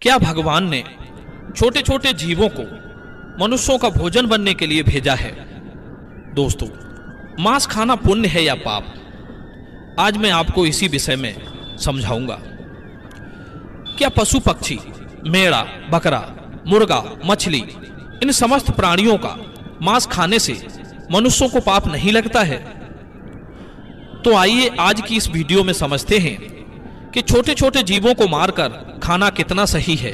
क्या भगवान ने छोटे छोटे जीवों को मनुष्यों का भोजन बनने के लिए भेजा है? दोस्तों, मांस खाना पुण्य है या पाप? आज मैं आपको इसी विषय में समझाऊंगा। क्या पशु पक्षी, मेढ़ा, बकरा, मुर्गा, मछली, इन समस्त प्राणियों का मांस खाने से मनुष्यों को पाप नहीं लगता है? तो आइए आज की इस वीडियो में समझते हैं कि छोटे छोटे जीवों को मारकर खाना कितना सही है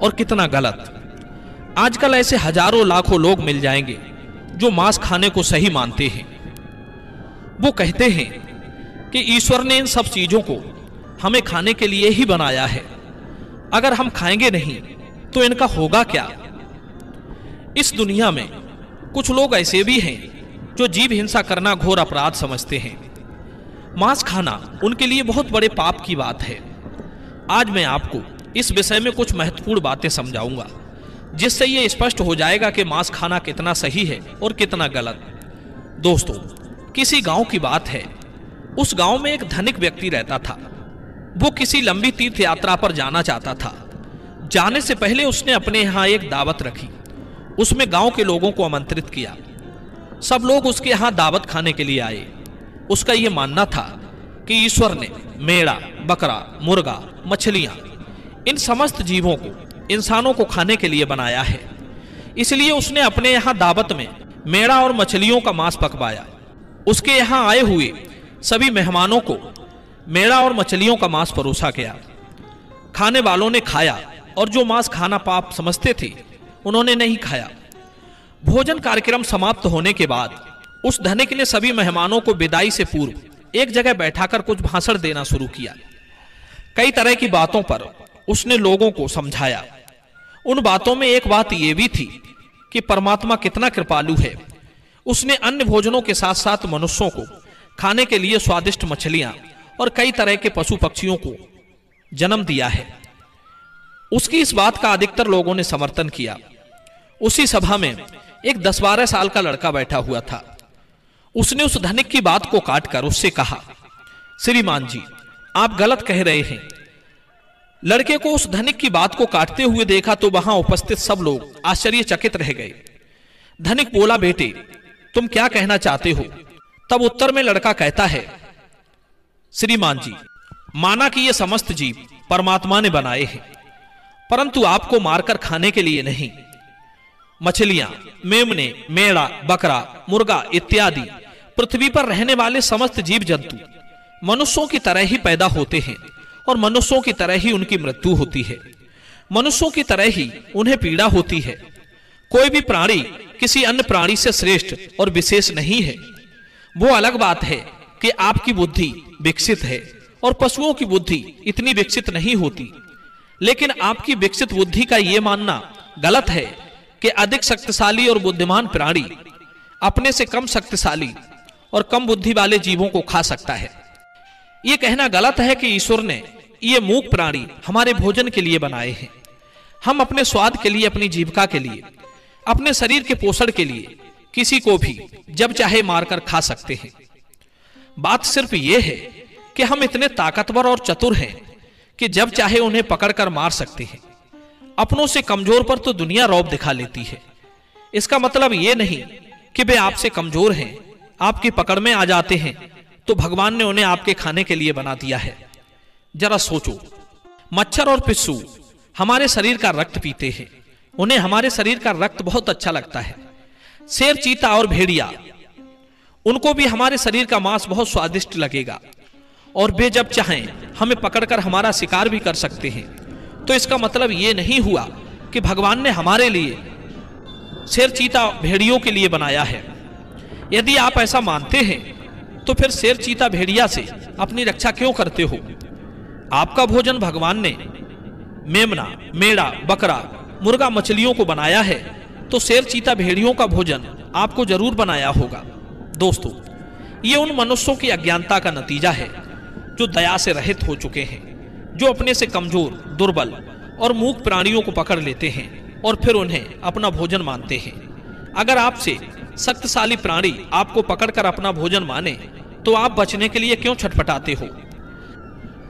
और कितना गलत। आजकल ऐसे हजारों लाखों लोग मिल जाएंगे जो मांस खाने को सही मानते हैं। वो कहते हैं कि ईश्वर ने इन सब चीजों को हमें खाने के लिए ही बनाया है, अगर हम खाएंगे नहीं तो इनका होगा क्या? इस दुनिया में कुछ लोग ऐसे भी हैं जो जीव हिंसा करना घोर अपराध समझते हैं। मांस खाना उनके लिए बहुत बड़े पाप की बात है। आज मैं आपको इस विषय में कुछ महत्वपूर्ण बातें समझाऊंगा, जिससे यह स्पष्ट हो जाएगा कि मांस खाना कितना सही है और कितना गलत। दोस्तों, किसी गांव की बात है। उस गांव में एक धनिक व्यक्ति रहता था। वो किसी लंबी तीर्थ यात्रा पर जाना चाहता था। जाने से पहले उसने अपने यहाँ एक दावत रखी। उसमें गांव के लोगों को आमंत्रित किया। सब लोग उसके यहाँ दावत खाने के लिए आए। उसका यह मानना था कि ईश्वर ने मेढ़ा, बकरा, मुर्गा, मछलियां, इन समस्त जीवों को इंसानों को खाने के लिए बनाया है। इसलिए उसने अपने यहाँ दावत में मेढ़ा और मछलियों का मांस पकवाया। उसके यहाँ आए हुए सभी मेहमानों को मेढ़ा और मछलियों का मांस परोसा गया। खाने वालों ने खाया और जो मांस खाना पाप समझते थे उन्होंने नहीं खाया। भोजन कार्यक्रम समाप्त होने के बाद उस धनिक ने सभी मेहमानों को विदाई से पूर्व एक जगह बैठाकर कुछ भाषण देना शुरू किया। कई तरह की बातों पर उसने लोगों को समझाया। उन बातों में एक बात यह भी थी कि परमात्मा कितना कृपालु है। उसने अन्य भोजनों के साथ साथ मनुष्यों को खाने के लिए स्वादिष्ट मछलियां और कई तरह के पशु पक्षियों को जन्म दिया है। उसकी इस बात का अधिकतर लोगों ने समर्थन किया। उसी सभा में एक 10-12 साल का लड़का बैठा हुआ था। उसने उस धनिक की बात को काटकर उससे कहा, श्रीमान जी, आप गलत कह रहे हैं। लड़के को उस धनिक की बात को काटते हुए देखा तो वहां उपस्थित सब लोग आश्चर्यचकित रह गए। धनिक बोला, बेटे, तुम क्या कहना चाहते हो? तब उत्तर में लड़का कहता है, श्रीमान जी, माना कि ये समस्त जीव परमात्मा ने बनाए हैं, परंतु आपको मारकर खाने के लिए नहीं। मछलियां, मेमने, मेढ़ा, बकरा, मुर्गा इत्यादि पृथ्वी पर रहने वाले समस्त जीव जंतु मनुष्यों की तरह ही पैदा होते हैं और मनुष्यों की तरह ही उनकी मृत्यु होती है। मनुष्यों की तरह ही उन्हें पीड़ा होती है। कोई भी प्राणी किसी अन्य प्राणी से श्रेष्ठ और विशेष नहीं है। वो अलग बात है कि आपकी बुद्धि विकसित है और पशुओं की बुद्धि इतनी विकसित नहीं होती। लेकिन आपकी विकसित बुद्धि का यह मानना गलत है कि अधिक शक्तिशाली और बुद्धिमान प्राणी अपने से कम शक्तिशाली और कम बुद्धि वाले जीवों को खा सकता है। यह कहना गलत है कि ईश्वर ने ये मूक प्राणी हमारे भोजन के लिए बनाए हैं। हम अपने स्वाद के लिए, अपनी जीविका के लिए, अपने शरीर के पोषण के लिए किसी को भी जब चाहे मारकर खा सकते हैं। बात सिर्फ यह है कि हम इतने ताकतवर और चतुर हैं कि जब चाहे उन्हें पकड़कर मार सकते हैं। अपनों से कमजोर पर तो दुनिया रौब दिखा लेती है। इसका मतलब यह नहीं कि वे आपसे कमजोर हैं, आपकी पकड़ में आ जाते हैं तो भगवान ने उन्हें आपके खाने के लिए बना दिया है। जरा सोचो, मच्छर और पिस्सू हमारे शरीर का रक्त पीते हैं। उन्हें हमारे शरीर का रक्त बहुत अच्छा लगता है। शेर, चीता और भेड़िया, उनको भी हमारे शरीर का मांस बहुत स्वादिष्ट लगेगा और वे जब चाहें हमें पकड़कर हमारा शिकार भी कर सकते हैं। तो इसका मतलब यह नहीं हुआ कि भगवान ने हमारे लिए शेर, चीता, भेड़ियों के लिए बनाया है। यदि आप ऐसा मानते हैं तो फिर शेर, चीता, भेड़िया से अपनी रक्षा क्यों करते हो? आपका भोजन भगवान ने मेमना, मेढ़ा, बकरा, मुर्गा, मछलियों को बनाया है तो शेर, चीता, भेड़ियों का भोजन आपको जरूर बनाया होगा। दोस्तों, ये उन मनुष्यों की अज्ञानता का नतीजा है जो दया से रहित हो चुके हैं, जो अपने से कमजोर, दुर्बल और मूक प्राणियों को पकड़ लेते हैं और फिर उन्हें अपना भोजन मानते हैं। अगर आपसे शक्तिशाली प्राणी आपको पकड़कर अपना भोजन माने तो आप बचने के लिए क्यों छटपटाते हो?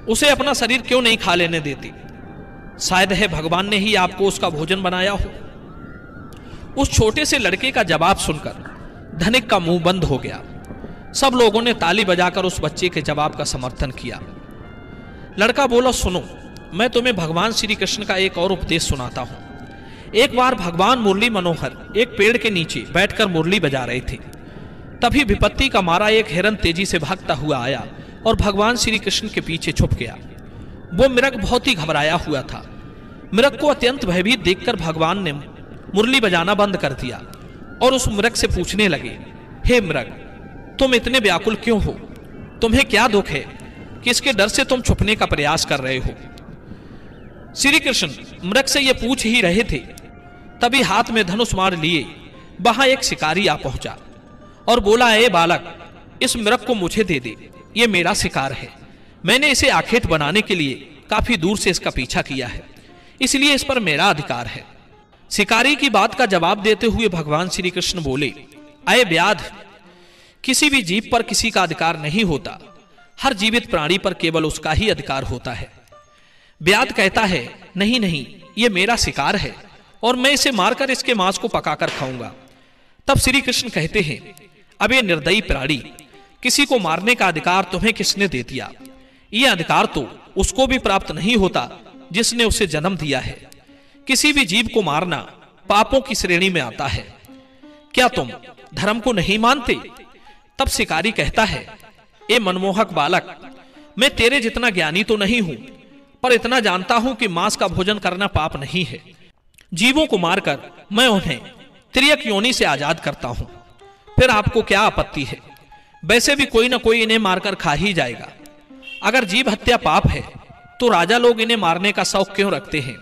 उसे अपना शरीर क्यों नहीं खा लेने देते? शायद है भगवान ने ही आपको उसका भोजन बनाया हो। उस छोटे से लड़के का जवाब सुनकर धनिक का मुंह बंद हो गया। सब लोगों ने ताली बजाकर उस बच्चे के जवाब का समर्थन किया। लड़का बोला, सुनो, मैं तुम्हें भगवान श्री कृष्ण का एक और उपदेश सुनाता हूं। एक बार भगवान मुरली मनोहर एक पेड़ के नीचे बैठकर मुरली बजा रहे थे। तभी विपत्ति का मारा एक हिरन तेजी से भागता हुआ आया और भगवान श्री कृष्ण के पीछे छुप गया। वो मृग बहुत ही घबराया हुआ था। मृग को अत्यंत भयभीत देखकर भगवान ने मुरली बजाना बंद कर दिया और उस मृग से पूछने लगे, हे मृग, तुम इतने व्याकुल क्यों हो? तुम्हें क्या दुख है? किसके डर से तुम छुपने का प्रयास कर रहे हो? श्री कृष्ण मृग से यह पूछ ही रहे थे, तभी हाथ में धनुष मार लिए वहां एक शिकारी आ पहुंचा और बोला, ए बालक, इस मृग को मुझे दे दे, ये मेरा शिकार है। मैंने इसे आखेट बनाने के लिए काफी दूर से इसका पीछा किया है, इसलिए इस पर मेरा अधिकार है। शिकारी की बात का जवाब देते हुए भगवान श्री कृष्ण बोले, अये व्याध, किसी भी जीव पर किसी का अधिकार नहीं होता। हर जीवित प्राणी पर केवल उसका ही अधिकार होता है। व्याध कहता है, नहीं नहीं, ये मेरा शिकार है और मैं इसे मारकर इसके मांस को पकाकर खाऊंगा। तब श्री कृष्ण कहते हैं, अब ये निर्दयी प्राणी, किसी को मारने का अधिकार तुम्हें किसने दे दिया? यह अधिकार तो उसको भी प्राप्त नहीं होता जिसने उसे जन्म दिया है। किसी भी जीव को मारना पापों की श्रेणी में आता है। क्या तुम धर्म को नहीं मानते? तब शिकारी कहता है, ए मनमोहक बालक, मैं तेरे जितना ज्ञानी तो नहीं हूं, पर इतना जानता हूं कि मांस का भोजन करना पाप नहीं है। जीवों को मारकर मैं उन्हें त्रियक योनि से आजाद करता हूं। फिर आपको क्या आपत्ति है? वैसे भी कोई ना कोई इन्हें मारकर खा ही जाएगा। अगर जीव हत्या पाप है तो राजा लोग इन्हें मारने का शौक क्यों रखते हैं?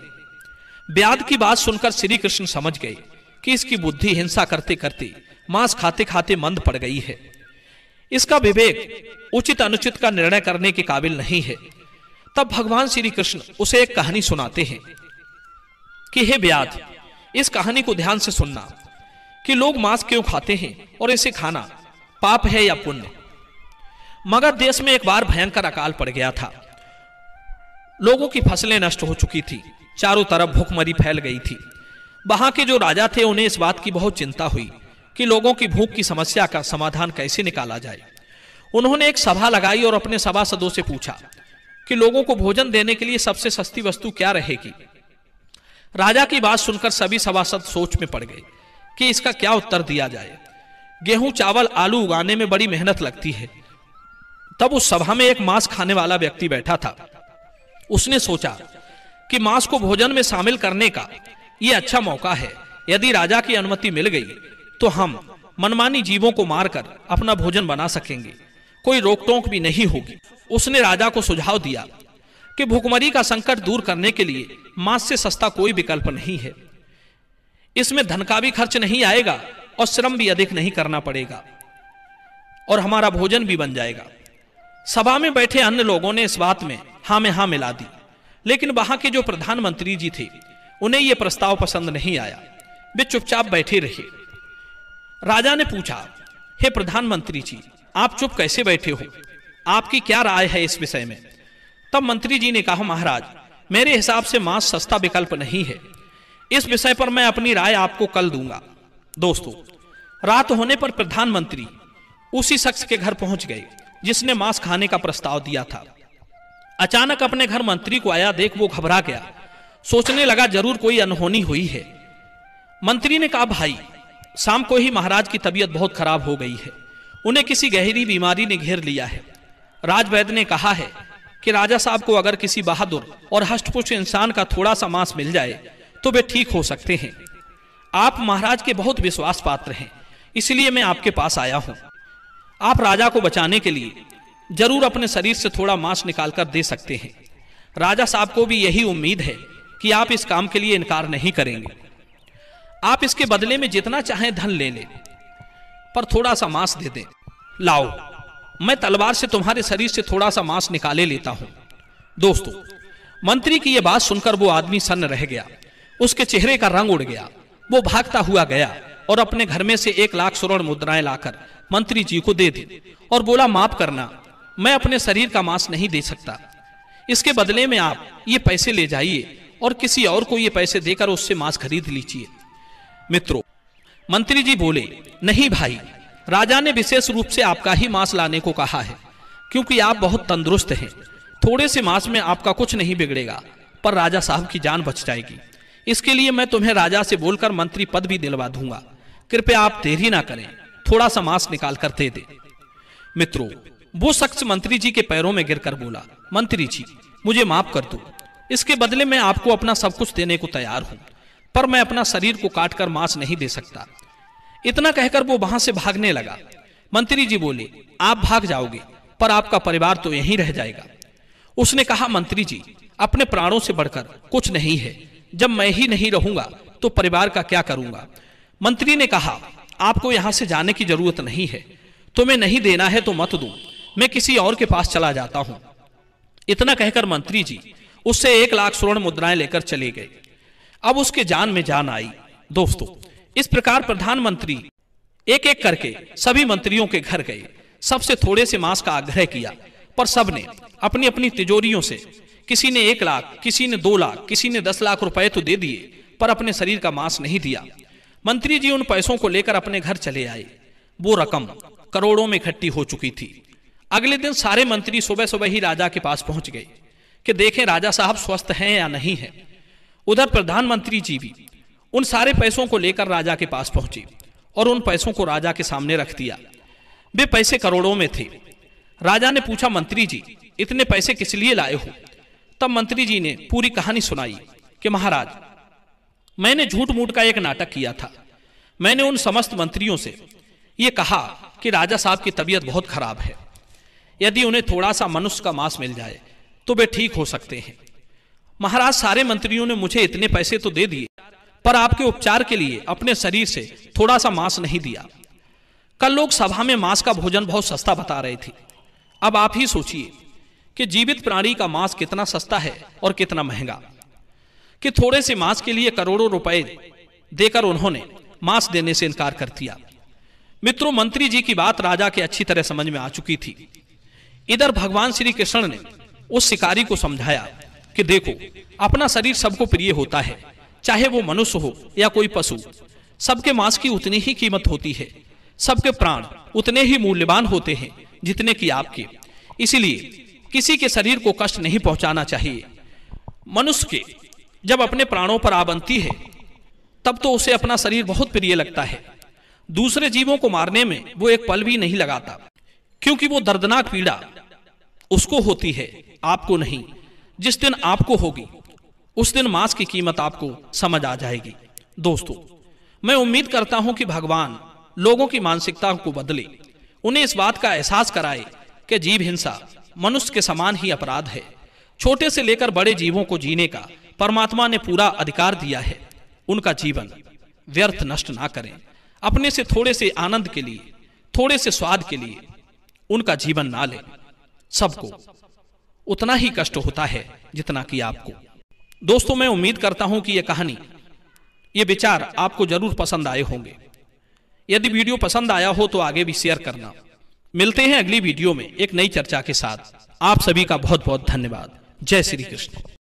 व्याध की बात सुनकर श्री कृष्ण समझ गए कि इसकी बुद्धि हिंसा करते करते मांस खाते खाते मंद पड़ गई है। इसका विवेक उचित अनुचित का निर्णय करने के काबिल नहीं है। तब भगवान श्री कृष्ण उसे एक कहानी सुनाते हैं कि हे व्याध, इस कहानी को ध्यान से सुनना कि लोग मांस क्यों खाते हैं और इसे खाना पाप है या पुण्य। मगध देश में एक बार भयंकर अकाल पड़ गया था। लोगों की फसलें नष्ट हो चुकी थी, चारों तरफ भूखमरी फैल गई थी। वहां के जो राजा थे उन्हें इस बात की बहुत चिंता हुई कि लोगों की भूख की समस्या का समाधान कैसे निकाला जाए। उन्होंने एक सभा लगाई और अपने सभासदों से पूछा कि लोगों को भोजन देने के लिए सबसे सस्ती वस्तु क्या रहेगी। राजा की बात सुनकर सभी सभासद सोच में पड़ गए कि इसका क्या उत्तर दिया जाए। गेहूं, चावल, आलू उगाने में बड़ी मेहनत लगती है। तब उस सभा में एक मांस खाने वाला व्यक्ति बैठा था। उसने सोचा कि मांस को भोजन में शामिल करने का यह अच्छा मौका है। यदि राजा की अनुमति मिल गई तो हम मनमानी जीवों को मारकर अपना भोजन बना सकेंगे, कोई रोक टोक भी नहीं होगी। उसने राजा को सुझाव दिया कि भूखमरी का संकट दूर करने के लिए मांस से सस्ता कोई विकल्प नहीं है। इसमें धन का भी खर्च नहीं आएगा और श्रम भी अधिक नहीं करना पड़ेगा और हमारा भोजन भी बन जाएगा। सभा में बैठे अन्य लोगों ने इस बात में हाँ में हाँ मिला दी, लेकिन वहां के जो प्रधानमंत्री जी थे उन्हें यह प्रस्ताव पसंद नहीं आया। वे चुपचाप बैठे रहे। राजा ने पूछा, हे प्रधानमंत्री जी, आप चुप कैसे बैठे हो? आपकी क्या राय है इस विषय में? तब मंत्री जी ने कहा, महाराज, मेरे हिसाब से मांस सस्ता विकल्प नहीं है। इस विषय पर मैं अपनी राय आपको कल दूंगा। दोस्तों, रात होने पर प्रधानमंत्री उसी शख्स के घर पहुंच गए जिसने मांस खाने का प्रस्ताव दिया था। अचानक अपने घर मंत्री को आया देख वो घबरा गया। सोचने लगा जरूर कोई अनहोनी हुई है। मंत्री ने कहा, भाई, शाम को ही महाराज की तबीयत बहुत खराब हो गई है। उन्हें किसी गहरी बीमारी ने घेर लिया है। राजवैद्य ने कहा है कि राजा साहब को अगर किसी बहादुर और हष्टपुष्ट इंसान का थोड़ा सा मांस मिल जाए तो वे ठीक हो सकते हैं। आप महाराज के बहुत विश्वास पात्र हैं, इसलिए मैं आपके पास आया हूं। आप राजा को बचाने के लिए जरूर अपने शरीर से थोड़ा मांस निकालकर दे सकते हैं। राजा साहब को भी यही उम्मीद है कि आप इस काम के लिए इनकार नहीं करेंगे। आप इसके बदले में जितना चाहें धन ले लें, पर थोड़ा सा मांस दे दें। लाओ, मैं तलवार से तुम्हारे शरीर से थोड़ा सा मांस निकाले लेता हूं। दोस्तों, मंत्री की यह बात सुनकर वो आदमी सन्न रह गया। उसके चेहरे का रंग उड़ गया। वो भागता हुआ गया और अपने घर में से 1 लाख स्वर्ण मुद्राएं लाकर मंत्री जी को दे दी और बोला, माफ करना, मैं अपने शरीर का मांस नहीं दे सकता। इसके बदले में आप ये पैसे ले जाइए और किसी और को ये पैसे देकर उससे मांस खरीद लीजिए। मित्रों, मंत्री जी बोले, नहीं भाई, राजा ने विशेष रूप से आपका ही मांस लाने को कहा है, क्योंकि आप बहुत तंदुरुस्त हैं। थोड़े से मांस में आपका कुछ नहीं बिगड़ेगा, पर राजा साहब की जान बच जाएगी। इसके लिए मैं तुम्हें राजा से बोलकर मंत्री पद भी दिलवा दूंगा। कृपया आप देरी ना करें, थोड़ा सा मांस निकाल कर दे दे। मित्रों, वो शख्स मंत्री जी के पैरों में गिरकर बोला, मंत्री जी, मुझे माफ कर दो। इसके बदले में आपको अपना सब कुछ देने को तैयार हूं, पर मैं अपना शरीर को काटकर मांस नहीं दे सकता। इतना कहकर वो वहां से भागने लगा। मंत्री जी बोले, आप भाग जाओगे, पर आपका परिवार तो यहीं रह जाएगा। उसने कहा, मंत्री जी, अपने प्राणों से बढ़कर कुछ नहीं है। जब मैं ही नहीं रहूंगा तो परिवार का क्या करूंगा। मंत्री ने कहा, आपको यहां से जाने की जरूरत नहीं है। तुम्हें नहीं देना है तो मत दो, मैं किसी और के पास चला जाता हूं। इतना कहकर मंत्री जी उससे 1,00,000 स्वर्ण मुद्राएं लेकर चले गए। अब उसके जान में जान आई। दोस्तों, इस प्रकार प्रधानमंत्री एक एक करके सभी मंत्रियों के घर गए, सबसे थोड़े से मांस का आग्रह किया, पर सबने अपनी अपनी तिजोरियों से, किसी ने 1,00,000, किसी ने 2,00,000, किसी ने 10,00,000 रुपए तो दे दिए, पर अपने शरीर का मांस नहीं दिया। मंत्री जी उन पैसों को लेकर अपने घर चले आए। वो रकम करोड़ों में इकट्ठी हो चुकी थी। अगले दिन सारे मंत्री सुबह सुबह ही राजा के पास पहुंच गए कि देखें राजा साहब स्वस्थ हैं या नहीं है। उधर प्रधानमंत्री जी भी उन सारे पैसों को लेकर राजा के पास पहुंचे और उन पैसों को राजा के सामने रख दिया। वे पैसे करोड़ों में थे। राजा ने पूछा, मंत्री जी, इतने पैसे किस लिए लाए हो? तब मंत्री जी ने पूरी कहानी सुनाई कि महाराज, मैंने झूठ मूठ का एक नाटक किया था। मैंने उन समस्त मंत्रियों से यह कहा कि राजा साहब की तबीयत बहुत खराब है, यदि उन्हें थोड़ा सा मनुष्य का मांस मिल जाए तो वे ठीक हो सकते हैं। महाराज, सारे मंत्रियों ने मुझे इतने पैसे तो दे दिए, पर आपके उपचार के लिए अपने शरीर से थोड़ा सा मांस नहीं दिया। कल लोग सभा में मांस का भोजन बहुत सस्ता बता रहे थे। अब आप ही सोचिए कि जीवित प्राणी का मांस कितना सस्ता है और कितना महंगा, कि थोड़े से मांस के लिए करोड़ों रुपए देकर उन्होंने मांस देने से इनकार कर दिया। मित्रों, मंत्री जी की बात राजा के अच्छी तरह समझ में आ चुकी थी। इधर भगवान श्री कृष्ण ने उस शिकारी को समझाया कि देखो, अपना शरीर सबको प्रिय होता है, चाहे वो मनुष्य हो या कोई पशु। सबके मांस की उतनी ही कीमत होती है, सबके प्राण उतने ही मूल्यवान होते हैं जितने कि आपके। इसलिए किसी के शरीर को कष्ट नहीं पहुंचाना चाहिए। मनुष्य के जब अपने प्राणों पर आ बनती है तब तो उसे अपना शरीर बहुत प्रिय लगता है। दूसरे जीवों को मारने में वो एक पल भी नहीं लगाता, क्योंकि वो दर्दनाक पीड़ा उसको होती है, आपको नहीं। जिस दिन आपको होगी उस दिन मांस की कीमत आपको समझ आ जाएगी। दोस्तों, मैं उम्मीद करता हूं कि भगवान लोगों की मानसिकता को बदले, उन्हें इस बात का एहसास कराए कि जीव हिंसा मनुष्य के समान ही अपराध है। छोटे से लेकर बड़े जीवों को जीने का परमात्मा ने पूरा अधिकार दिया है। उनका जीवन व्यर्थ नष्ट ना करें। अपने से थोड़े से आनंद के लिए, थोड़े से स्वाद के लिए उनका जीवन ना लें। सबको उतना ही कष्ट होता है जितना कि आपको। दोस्तों, मैं उम्मीद करता हूं कि यह कहानी, ये विचार आपको जरूर पसंद आए होंगे। यदि वीडियो पसंद आया हो तो आगे भी शेयर करना। मिलते हैं अगली वीडियो में एक नई चर्चा के साथ। आप सभी का बहुत बहुत धन्यवाद। जय श्री कृष्ण।